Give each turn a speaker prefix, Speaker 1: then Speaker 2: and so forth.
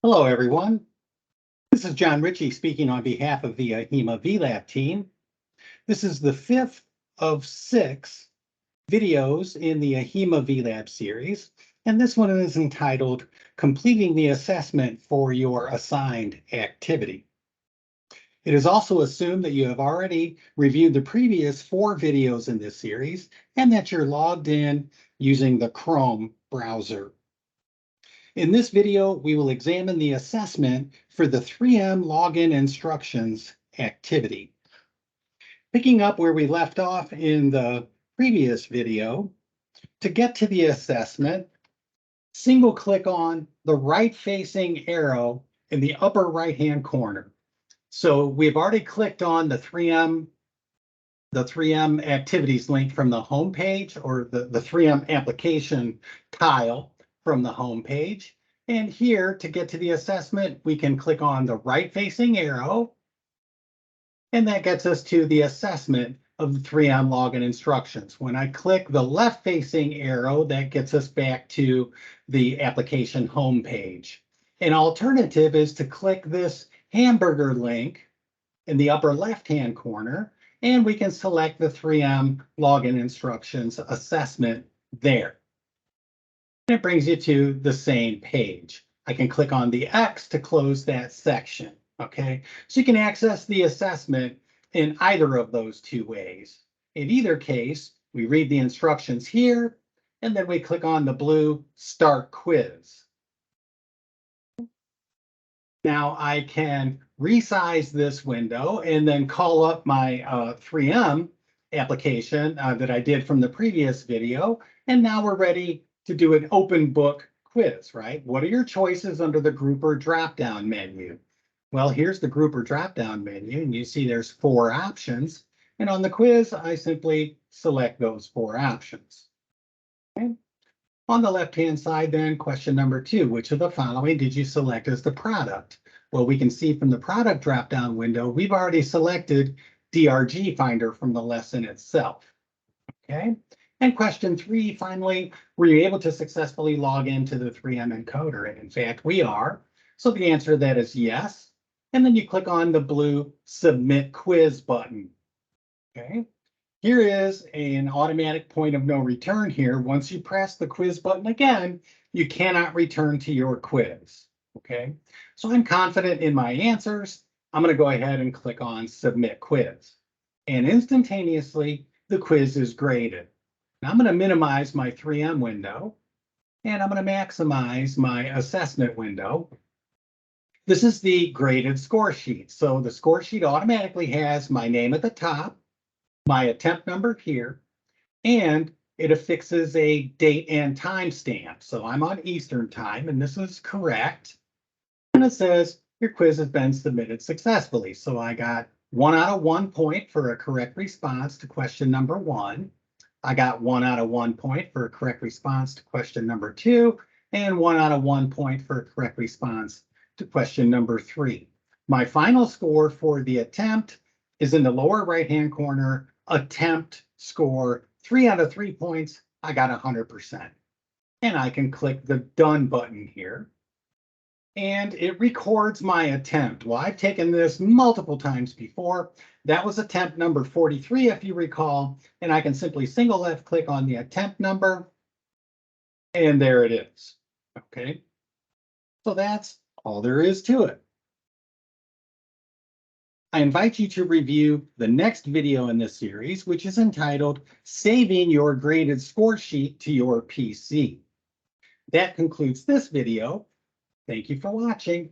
Speaker 1: Hello, everyone. This is John Ritchie speaking on behalf of the AHEMA VLAB team. This is the fifth of 6 videos in the AHEMA VLAB series, and this one is entitled Completing the Assessment for Your Assigned Activity. It is also assumed that you have already reviewed the previous 4 videos in this series and that you're logged in using the Chrome browser. In this video, we will examine the assessment for the 3M login instructions activity. Picking up where we left off in the previous video, to get to the assessment, single click on the right-facing arrow in the upper right-hand corner. So we've already clicked on the 3M activities link from the home page, or the 3M application tile from the home page. And here, to get to the assessment, we can click on the right-facing arrow, and that gets us to the assessment of the 3M login instructions. When I click the left-facing arrow, that gets us back to the application home page. An alternative is to click this hamburger link in the upper left-hand corner, and we can select the 3M login instructions assessment there. And it brings you to the same page. I can click on the X to close that section, okay? So you can access the assessment in either of those two ways. In either case, we read the instructions here, and then we click on the blue Start Quiz. Now I can resize this window and then call up my 3M application that I did from the previous video. And now we're ready to do an open book quiz, right? What are your choices under the grouper drop-down menu? Well, here's the grouper drop-down menu, and you see there's 4 options. And on the quiz, I simply select those 4 options. Okay. On the left-hand side, then, question number 2, which of the following did you select as the product? Well, we can see from the product drop-down window, we've already selected DRG Finder from the lesson itself. Okay. And question 3, finally, were you able to successfully log into the 3M encoder? And in fact, we are. So the answer to that is yes. And then you click on the blue Submit Quiz button. Okay. Here is an automatic point of no return here. Once you press the quiz button again, you cannot return to your quiz. Okay. So I'm confident in my answers. I'm going to go ahead and click on Submit Quiz. And instantaneously, the quiz is graded. Now I'm going to minimize my 3M window, and I'm going to maximize my assessment window. This is the graded score sheet. So the score sheet automatically has my name at the top, my attempt number here, and it affixes a date and time stamp. So I'm on Eastern time, and this is correct. And it says your quiz has been submitted successfully. So I got 1 out of 1 point for a correct response to question number 1. I got 1 out of 1 point for a correct response to question number 2, and 1 out of 1 point for a correct response to question number 3. My final score for the attempt is in the lower right-hand corner, attempt score, 3 out of 3 points, I got 100%. And I can click the done button here. And it records my attempt. Well, I've taken this multiple times before. That was attempt number 43, if you recall, and I can simply single left click on the attempt number, and there it is. Okay, so that's all there is to it. I invite you to review the next video in this series, which is entitled Saving Your Graded Score Sheet to Your PC. That concludes this video. Thank you for watching.